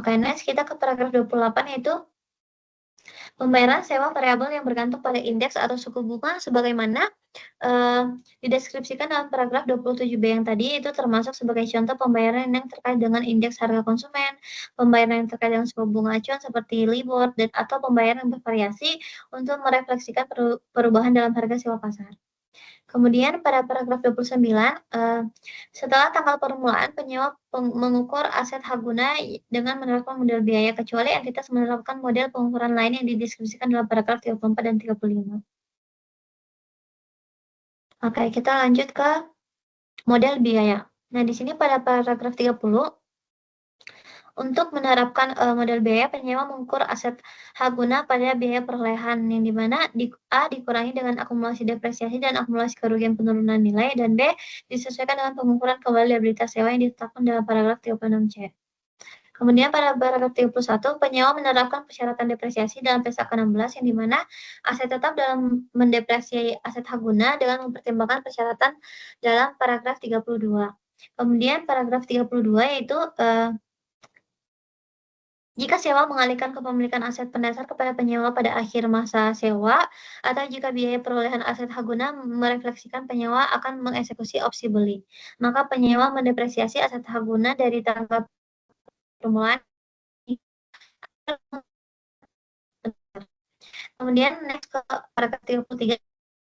Oke, next kita ke paragraf 28 yaitu pembayaran sewa variabel yang bergantung pada indeks atau suku bunga sebagaimana dideskripsikan dalam paragraf 27B yang tadi, itu termasuk sebagai contoh pembayaran yang terkait dengan indeks harga konsumen, pembayaran yang terkait dengan suku bunga acuan seperti LIBOR, dan atau pembayaran yang bervariasi untuk merefleksikan perubahan dalam harga sewa pasar. Kemudian pada paragraf 29, setelah tanggal permulaan, penyewa mengukur aset hak guna dengan menerapkan model biaya, kecuali entitas menerapkan model pengukuran lain yang dideskripsikan dalam paragraf 34 dan 35. Oke, kita lanjut ke model biaya. Nah, di sini pada paragraf 30, untuk menerapkan model biaya, penyewa mengukur aset hak guna pada biaya perolehan, yang dimana A dikurangi dengan akumulasi depresiasi dan akumulasi kerugian penurunan nilai, dan B disesuaikan dengan pengukuran kembali liabilitas sewa yang ditetapkan dalam paragraf 36C. Kemudian pada paragraf 31, penyewa menerapkan persyaratan depresiasi dalam PSAK 16, yang dimana aset tetap dalam mendepresiasi aset hak guna dengan mempertimbangkan persyaratan dalam paragraf 32. Kemudian paragraf 32 yaitu jika sewa mengalihkan kepemilikan aset pendasar kepada penyewa pada akhir masa sewa, atau jika biaya perolehan aset hak guna merefleksikan penyewa akan mengeksekusi opsi beli, maka penyewa mendepresiasi aset hak guna dari tanggal permulaan. Kemudian next ke paragraf 33,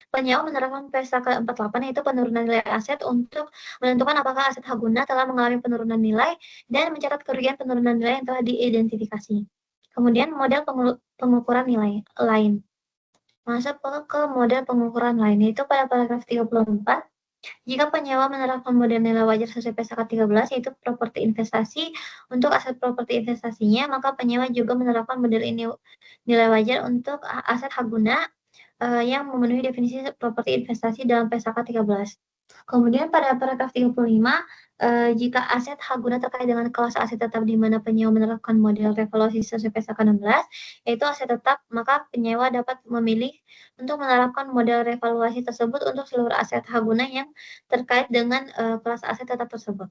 penyewa menerapkan PSAK 48 yaitu penurunan nilai aset untuk menentukan apakah aset hak guna telah mengalami penurunan nilai dan mencatat kerugian penurunan nilai yang telah diidentifikasi. Kemudian model pengukuran nilai lain. Masuk ke model pengukuran lain, yaitu pada paragraf 34. Jika penyewa menerapkan model nilai wajar sesuai PSAK 13, yaitu properti investasi untuk aset properti investasinya, maka penyewa juga menerapkan model ini nilai wajar untuk aset hak guna yang memenuhi definisi properti investasi dalam PSAK 13. Kemudian pada paragraf 35, jika aset hak guna terkait dengan kelas aset tetap di mana penyewa menerapkan model revaluasi sesuai PSAK 16, yaitu aset tetap, maka penyewa dapat memilih untuk menerapkan model revaluasi tersebut untuk seluruh aset hak guna yang terkait dengan kelas aset tetap tersebut.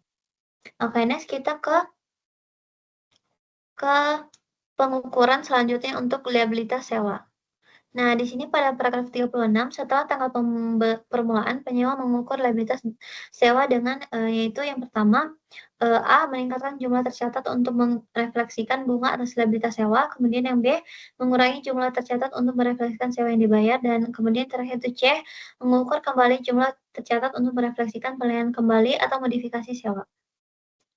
Oke, next kita ke pengukuran selanjutnya untuk liabilitas sewa. Nah, di sini pada paragraf 36, setelah tanggal permulaan, penyewa mengukur liabilitas sewa dengan yaitu yang pertama, A meningkatkan jumlah tercatat untuk merefleksikan bunga atas liabilitas sewa, kemudian yang B mengurangi jumlah tercatat untuk merefleksikan sewa yang dibayar, dan kemudian terakhir itu C mengukur kembali jumlah tercatat untuk merefleksikan pelayanan kembali atau modifikasi sewa.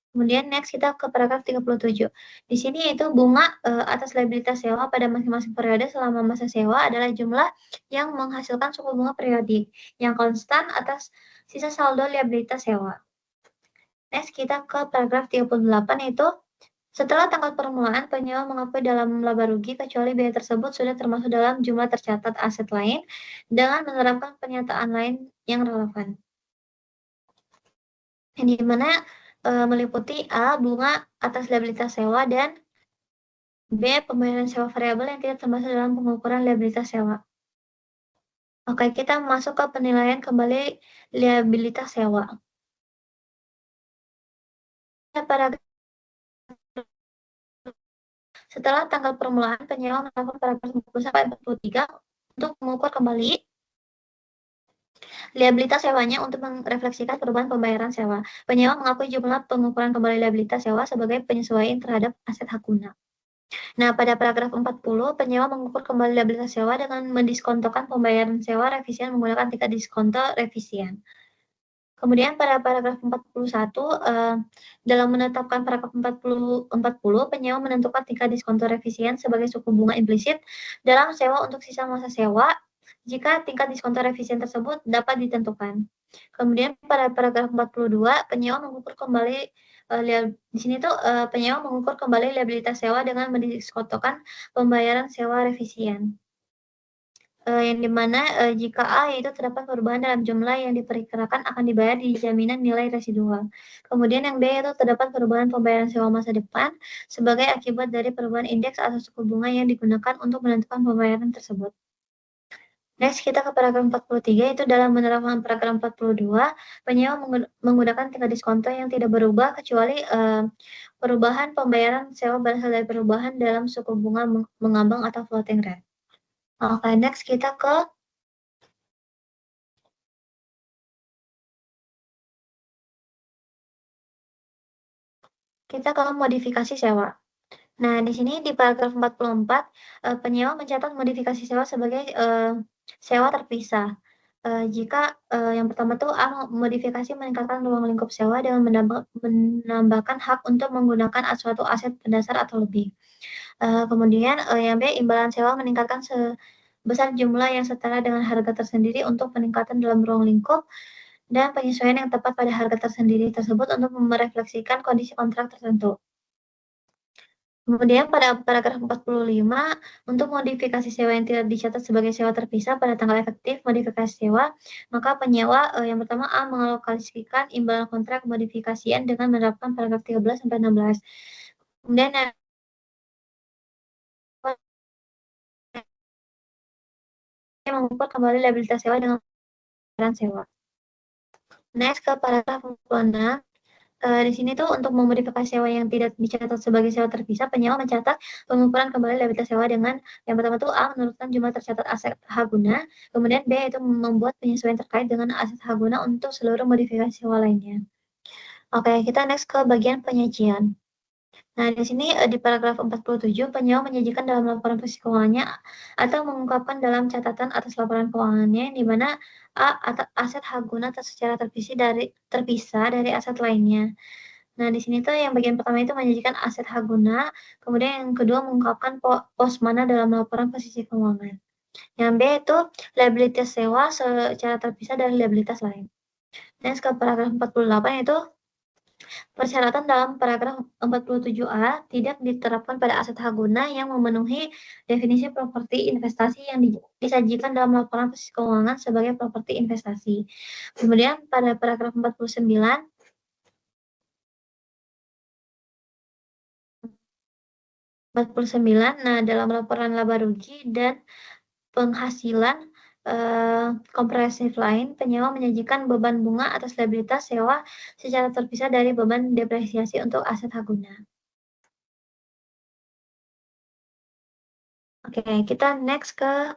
Kemudian next kita ke paragraf 37. Di sini yaitu bunga atas liabilitas sewa pada masing-masing periode selama masa sewa adalah jumlah yang menghasilkan suku bunga periodik yang konstan atas sisa saldo liabilitas sewa. Next kita ke paragraf 38 yaitu setelah tanggal permulaan, penyewa mengakui dalam laba rugi kecuali biaya tersebut sudah termasuk dalam jumlah tercatat aset lain dengan menerapkan pernyataan lain yang relevan. Yang dimana meliputi A. bunga atas liabilitas sewa, dan B. pembayaran sewa variabel yang tidak termasuk dalam pengukuran liabilitas sewa. Oke, kita masuk ke penilaian kembali liabilitas sewa. Paragraf Setelah tanggal permulaan, penyewa melakukan paragraf 40 sampai 43 untuk mengukur kembali liabilitas sewanya untuk merefleksikan perubahan pembayaran sewa. Penyewa mengakui jumlah pengukuran kembali liabilitas sewa sebagai penyesuaian terhadap aset hak guna. Nah, pada paragraf 40, penyewa mengukur kembali liabilitas sewa dengan mendiskontokan pembayaran sewa revisian menggunakan tingkat diskonto revisian. Kemudian pada paragraf 41, dalam menetapkan paragraf 40, penyewa menentukan tingkat diskonto revisian sebagai suku bunga implisit dalam sewa untuk sisa masa sewa jika tingkat diskonto revisian tersebut dapat ditentukan. Kemudian pada paragraf 42, penyewa mengukur kembali di sini tuh penyewa mengukur kembali liabilitas sewa dengan mendiskontokan pembayaran sewa revisian. Yang dimana jika A yaitu terdapat perubahan dalam jumlah yang diperkirakan akan dibayar di jaminan nilai residual. Kemudian yang B yaitu terdapat perubahan pembayaran sewa masa depan sebagai akibat dari perubahan indeks atau suku bunga yang digunakan untuk menentukan pembayaran tersebut. Next, kita ke paragraf 43, itu dalam menerapkan paragraf 42, penyewa menggunakan tingkat diskonto yang tidak berubah kecuali perubahan pembayaran sewa berasal dari perubahan dalam suku bunga mengambang atau floating rate. Oke, next kita ke modifikasi sewa. Nah, di sini di paragraf 44, penyewa mencatat modifikasi sewa sebagai sewa terpisah. Jika yang pertama tuh A, modifikasi meningkatkan ruang lingkup sewa dengan menambahkan hak untuk menggunakan suatu aset pendasar atau lebih. Kemudian yang B, imbalan sewa meningkatkan sebesar jumlah yang setara dengan harga tersendiri untuk peningkatan dalam ruang lingkup dan penyesuaian yang tepat pada harga tersendiri tersebut untuk merefleksikan kondisi kontrak tertentu. Kemudian pada paragraf 45, untuk modifikasi sewa yang tidak dicatat sebagai sewa terpisah pada tanggal efektif modifikasi sewa, maka penyewa yang pertama A, mengalokasikan imbalan kontrak modifikasian dengan menerapkan paragraf 13 sampai 16. Kemudian yang mengukur kembali liabilitas sewa dengan pembayaran sewa. Next ke paragraf 46. Di sini tuh untuk memodifikasi sewa yang tidak dicatat sebagai sewa terpisah, penyewa mencatat pengukuran kembali liabilitas sewa dengan yang pertama tuh A, menurunkan jumlah tercatat aset hak guna, kemudian B itu membuat penyesuaian terkait dengan aset hak guna untuk seluruh modifikasi sewa lainnya. Oke, kita next ke bagian penyajian. Nah, di sini di paragraf 47, penyewa menyajikan dalam laporan posisi keuangannya atau mengungkapkan dalam catatan atas laporan keuangannya di mana A, aset hak guna secara terpisah dari aset lainnya. Nah, di sini tuh yang bagian pertama itu menyajikan aset hak guna, kemudian yang kedua mengungkapkan pos mana dalam laporan posisi keuangan. Yang B itu liabilitas sewa secara terpisah dari liabilitas lain. Next ke paragraf 48 itu persyaratan dalam paragraf 47A tidak diterapkan pada aset hak guna yang memenuhi definisi properti investasi yang disajikan dalam laporan posisi keuangan sebagai properti investasi. Kemudian pada paragraf 49, nah dalam laporan laba rugi dan penghasilan komprehensif lain, penyewa menyajikan beban bunga atas liabilitas sewa secara terpisah dari beban depresiasi untuk aset hak guna. Oke, kita next ke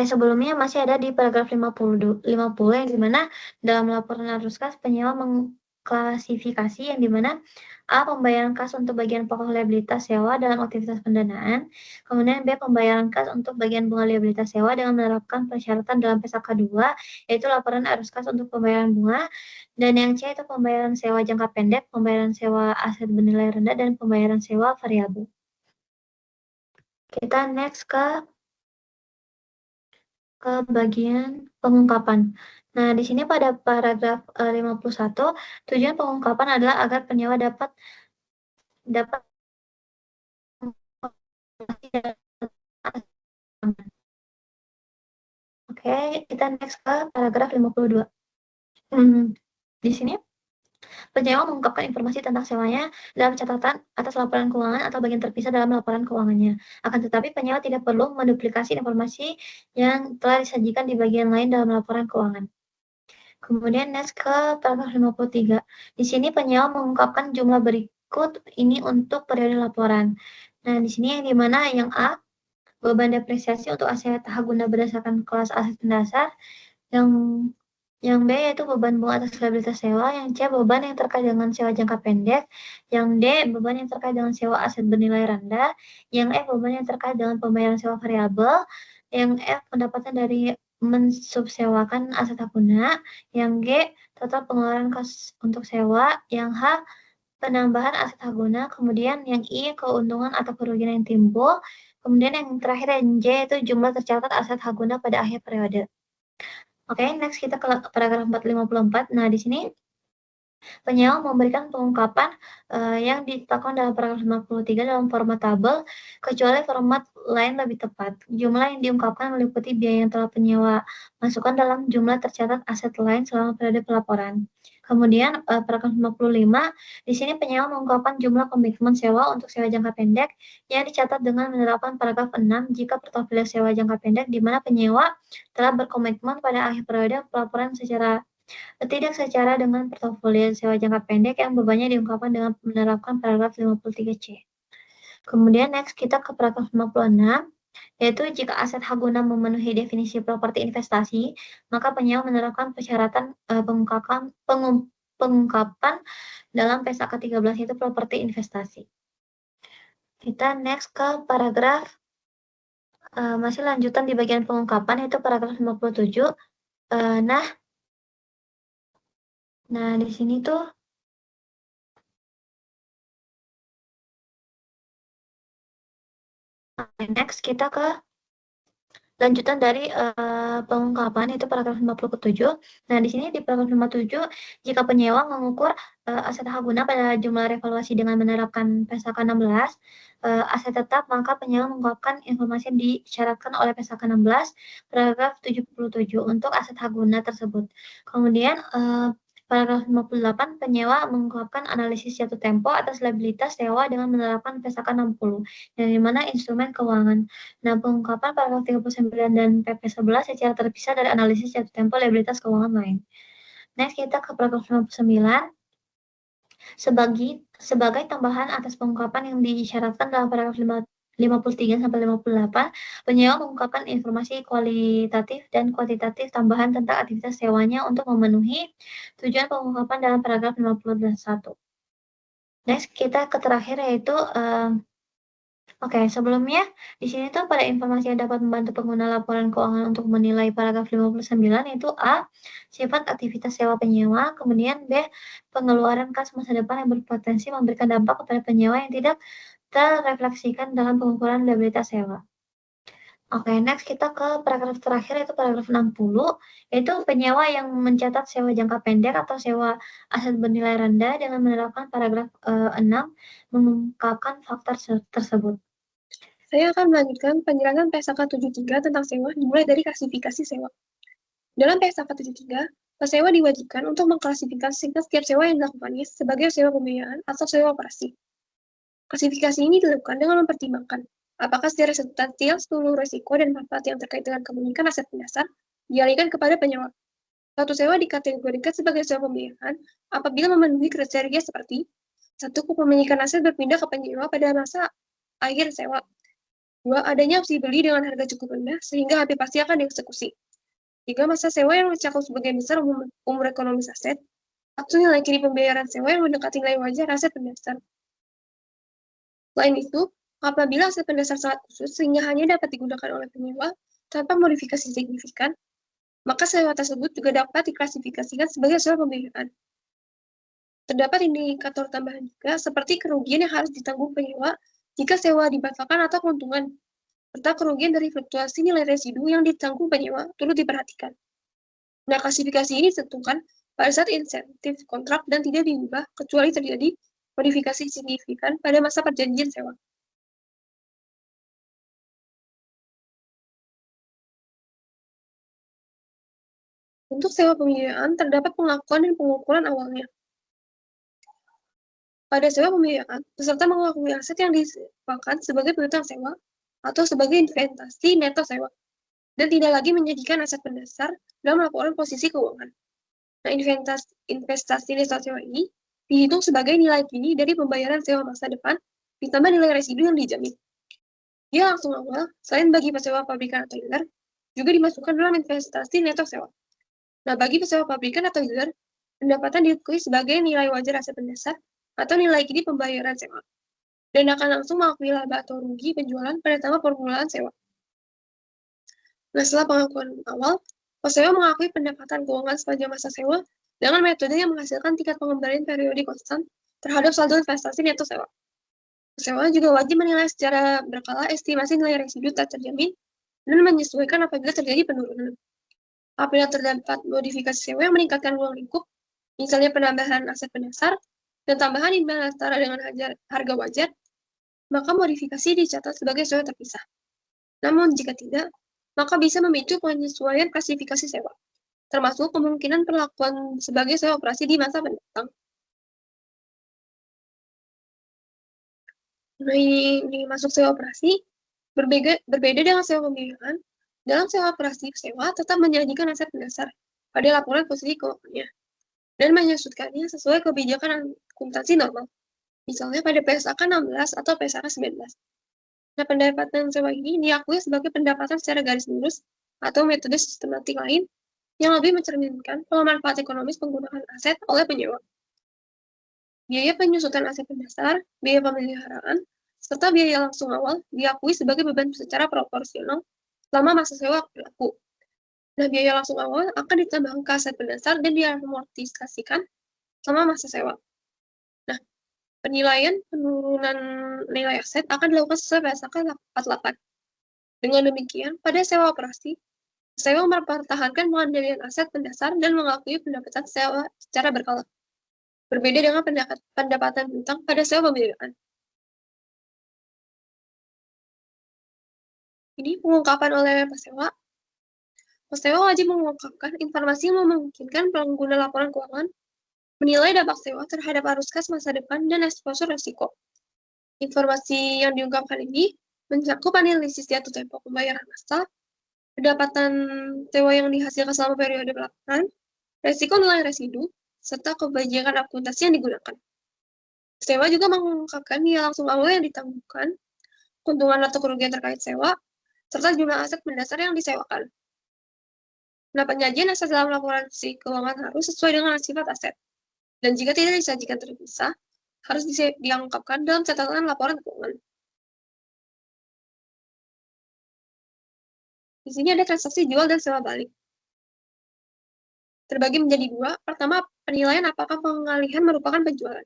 sebelumnya masih ada di paragraf 50 yang dimana dalam laporan arus kas penyewa mengklasifikasi yang dimana A, pembayaran kas untuk bagian pokok liabilitas sewa dalam aktivitas pendanaan, kemudian B, pembayaran kas untuk bagian bunga liabilitas sewa dengan menerapkan persyaratan dalam PSAK 2, yaitu laporan arus kas untuk pembayaran bunga, dan yang C itu pembayaran sewa jangka pendek, pembayaran sewa aset bernilai rendah, dan pembayaran sewa variabel. Kita next ke bagian pengungkapan. Nah, di sini pada paragraf 51, tujuan pengungkapan adalah agar penyewa dapat Oke, kita next ke paragraf 52. Di sini Penyewa mengungkapkan informasi tentang sewanya dalam catatan atas laporan keuangan atau bagian terpisah dalam laporan keuangannya. Akan tetapi, penyewa tidak perlu menduplikasi informasi yang telah disajikan di bagian lain dalam laporan keuangan. Kemudian next ke paragraf 53. Di sini penyewa mengungkapkan jumlah berikut ini untuk periode laporan. Nah, di sini yang dimana yang A, beban depresiasi untuk aset guna berdasarkan kelas aset mendasar, yang B yaitu beban bunga atas liabilitas sewa, yang C beban yang terkait dengan sewa jangka pendek, yang D beban yang terkait dengan sewa aset bernilai rendah, yang E beban yang terkait dengan pembayaran sewa variabel, yang F pendapatan dari mensubsewakan aset hak guna, yang G total pengeluaran kos untuk sewa, yang H penambahan aset hak guna, kemudian yang I keuntungan atau kerugian yang timbul, kemudian yang terakhir yang J itu jumlah tercatat aset hak guna pada akhir periode. Oke, next kita ke paragraf 454. Nah, di sini penyewa memberikan pengungkapan yang ditetapkan dalam paragraf 53 dalam format tabel, kecuali format lain lebih tepat. Jumlah yang diungkapkan meliputi biaya yang telah penyewa masukkan dalam jumlah tercatat aset lain selama periode pelaporan. Kemudian paragraf 55, di sini penyewa mengungkapkan jumlah komitmen sewa untuk sewa jangka pendek yang dicatat dengan menerapkan paragraf 6 jika portofolio sewa jangka pendek di mana penyewa telah berkomitmen pada akhir periode pelaporan tidak secara dengan portofolio sewa jangka pendek yang bebannya diungkapkan dengan menerapkan paragraf 53C. Kemudian next kita ke paragraf 56, yaitu jika aset hak guna memenuhi definisi properti investasi, maka penyewa menerapkan persyaratan pengungkapan dalam PSA ke-13 yaitu properti investasi. Kita next ke paragraf masih lanjutan di bagian pengungkapan yaitu paragraf 57. Nah di sini tuh next kita ke lanjutan dari pengungkapan itu paragraf 57. Nah, di sini di paragraf 57, jika penyewa mengukur aset hak guna pada jumlah revaluasi dengan menerapkan PSAK 16 aset tetap, maka penyewa mengungkapkan informasi yang disyaratkan oleh PSAK 16 paragraf 77 untuk aset hak guna tersebut. Kemudian paragraf 58, penyewa mengungkapkan analisis jatuh tempo atas liabilitas sewa dengan menerapkan PSAK 60, yang dimana instrumen keuangan. Nah, pengungkapan paragraf 39 dan PP 11 secara terpisah dari analisis jatuh tempo liabilitas keuangan lain. Next, kita ke paragraf 59. Sebagai tambahan atas pengungkapan yang disyaratkan dalam paragraf 53 sampai 58, penyewa mengungkapkan informasi kualitatif dan kuantitatif tambahan tentang aktivitas sewanya untuk memenuhi tujuan pengungkapan dalam paragraf 51. Next, kita ke terakhir yaitu Oke, sebelumnya di sini tuh pada informasi yang dapat membantu pengguna laporan keuangan untuk menilai paragraf 59 yaitu A, sifat aktivitas sewa penyewa, kemudian B, pengeluaran kas masa depan yang berpotensi memberikan dampak kepada penyewa yang tidak terrefleksikan dalam pengukuran liabilitas sewa. Oke, next kita ke paragraf terakhir yaitu paragraf 60, yaitu penyewa yang mencatat sewa jangka pendek atau sewa aset bernilai rendah dengan menerapkan paragraf 6 mengungkapkan faktor tersebut. Saya akan melanjutkan penjelasan PSAK 73 tentang sewa dimulai dari klasifikasi sewa. Dalam PSAK 73, pesewa diwajibkan untuk mengklasifikasikan setiap sewa yang dilakukannya sebagai sewa pembiayaan atau sewa operasi. Klasifikasi ini dilakukan dengan mempertimbangkan apakah secara substansial seluruh risiko dan manfaat yang terkait dengan kepemilikan aset mendasar dialihkan kepada penyewa. Suatu sewa dikategorikan sebagai sewa pembiayaan apabila memenuhi kriteria seperti 1. Kepemilikan aset berpindah ke penyewa pada masa akhir sewa. 2. Adanya opsi beli dengan harga cukup rendah sehingga hampir pasti akan dieksekusi. 3. Masa sewa yang mencakup sebagian besar umur ekonomis aset. 4. Nilai kini pembayaran sewa yang mendekati nilai wajar aset pendasar. Selain itu, apabila aset pendasar sangat khusus sehingga hanya dapat digunakan oleh penyewa tanpa modifikasi signifikan, maka sewa tersebut juga dapat diklasifikasikan sebagai sewa pembiayaan. Terdapat indikator tambahan juga seperti kerugian yang harus ditanggung penyewa jika sewa dibatalkan atau keuntungan, serta kerugian dari fluktuasi nilai residu yang ditanggung penyewa turut diperhatikan. Nah, klasifikasi ini ditentukan pada saat insentif kontrak dan tidak diubah kecuali terjadi modifikasi signifikan pada masa perjanjian sewa. Untuk sewa pembiayaan, terdapat pengakuan dan pengukuran awalnya. Pada sewa pembiayaan, peserta mengakui aset yang disewakan sebagai piutang sewa atau sebagai investasi neto sewa, dan tidak lagi menjadikan aset pendasar dalam laporan posisi keuangan. Nah, investasi neto sewa ini dihitung sebagai nilai kini dari pembayaran sewa masa depan ditambah nilai residu yang dijamin. Dia langsung awal, selain bagi pesewa pabrikan atau dealer, juga dimasukkan dalam investasi neto sewa. Nah, bagi pesewa pabrikan atau dealer, pendapatan diakui sebagai nilai wajar aset pendasar atau nilai kini pembayaran sewa, dan akan langsung mengakui laba atau rugi penjualan pada tanggal permulaan sewa. Nah, setelah pengakuan awal, pesewa mengakui pendapatan keuangan sepanjang masa sewa dengan metode yang menghasilkan tingkat pengembalian periodik konstan terhadap saldo investasi neto sewa. Pesewa juga wajib menilai secara berkala estimasi nilai residu tak terjamin dan menyesuaikan apabila terjadi penurunan. Apabila terdapat modifikasi sewa yang meningkatkan ruang lingkup, misalnya penambahan aset pendasar dan tambahan imbal setara dengan harga wajar, maka modifikasi dicatat sebagai sewa terpisah. Namun jika tidak, maka bisa memicu penyesuaian klasifikasi sewa, termasuk kemungkinan perlakuan sebagai sewa operasi di masa mendatang. Nah, ini masuk sewa operasi, berbeda dengan sewa pembiayaan. Dalam sewa operasi, pesewa tetap menjadikan aset pendasar pada laporan posisi keuangannya dan menyusutkannya sesuai kebijakan akuntansi normal, misalnya pada PSAK 16 atau PSAK 19. Nah, pendapatan sewa ini diakui sebagai pendapatan secara garis lurus atau metode sistematik lain yang lebih mencerminkan pemanfaat ekonomis penggunaan aset oleh penyewa. Biaya penyusutan aset pendasar, biaya pemeliharaan, serta biaya langsung awal diakui sebagai beban secara proporsional selama masa sewa berlaku. Nah, biaya langsung awal akan ditambahkan ke aset pendasar dan diamortisasikan selama masa sewa. Nah, penilaian penurunan nilai aset akan dilakukan sesuai PSAK 48. Dengan demikian, pada sewa operasi, sewa mempertahankan pengendalian aset pendasar dan mengakui pendapatan sewa secara berkala. Berbeda dengan pendapatan piutang pada sewa pembiayaan. Ini pengungkapan oleh pesewa. Pesewa wajib mengungkapkan informasi yang memungkinkan pengguna laporan keuangan menilai dampak sewa terhadap arus kas masa depan dan eksposur risiko. Informasi yang diungkapkan ini mencakup analisis jatuh tempo pembayaran masa, pendapatan sewa yang dihasilkan selama periode laporan, resiko nilai residu, serta kebijakan akuntansi yang digunakan. Sewa juga mengungkapkan nilai langsung awal yang ditangguhkan, keuntungan atau kerugian terkait sewa, serta jumlah aset mendasar yang disewakan. Nah, penyajian aset dalam laporan keuangan harus sesuai dengan sifat aset. Dan jika tidak disajikan terpisah, harus diungkapkan dalam catatan laporan keuangan. Di sini ada transaksi jual dan sewa balik. Terbagi menjadi dua. Pertama, penilaian apakah pengalihan merupakan penjualan.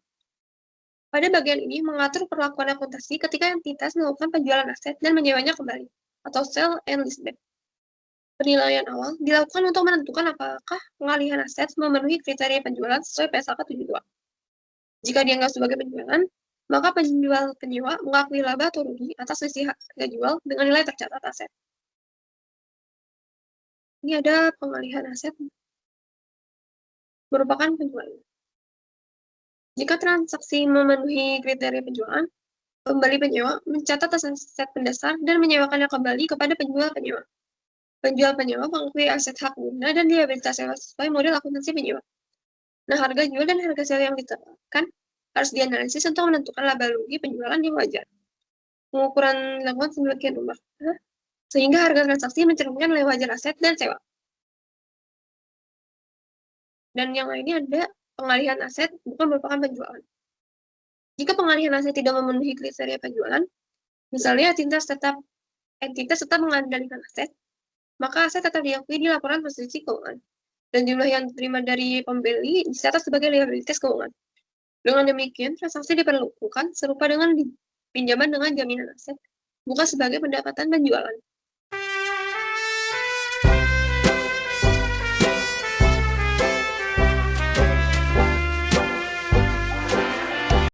Pada bagian ini mengatur perlakuan akuntansi ketika entitas melakukan penjualan aset dan menyewanya kembali, atau sell and leaseback. Penilaian awal dilakukan untuk menentukan apakah pengalihan aset memenuhi kriteria penjualan sesuai PSAK 72. Jika dianggap sebagai penjualan, maka penjual penyewa mengakui laba atau rugi atas selisih harga jual dengan nilai tercatat aset. Ini ada pengalihan aset merupakan penjualan. Jika transaksi memenuhi kriteria penjualan, pembeli penyewa mencatat aset pendasar dan menyewakannya kembali kepada penjual penyewa. Penjual penyewa mengakui aset hak guna dan liabilitas sewa sesuai model akuntansi penyewa. Nah, harga jual dan harga sewa yang ditetapkan harus dianalisis untuk menentukan laba rugi penjualan yang wajar. Pengukuran dilakukan sedemikian rupa, sehingga harga transaksi mencerminkan nilai wajar aset dan sewa. Dan yang lainnya ada pengalihan aset bukan merupakan penjualan. Jika pengalihan aset tidak memenuhi kriteria penjualan, misalnya entitas tetap mengendalikan aset, maka aset tetap diakui di laporan posisi keuangan, dan jumlah yang diterima dari pembeli dicatat sebagai liabilitas keuangan. Dengan demikian, transaksi diperlakukan serupa dengan pinjaman dengan jaminan aset, bukan sebagai pendapatan penjualan.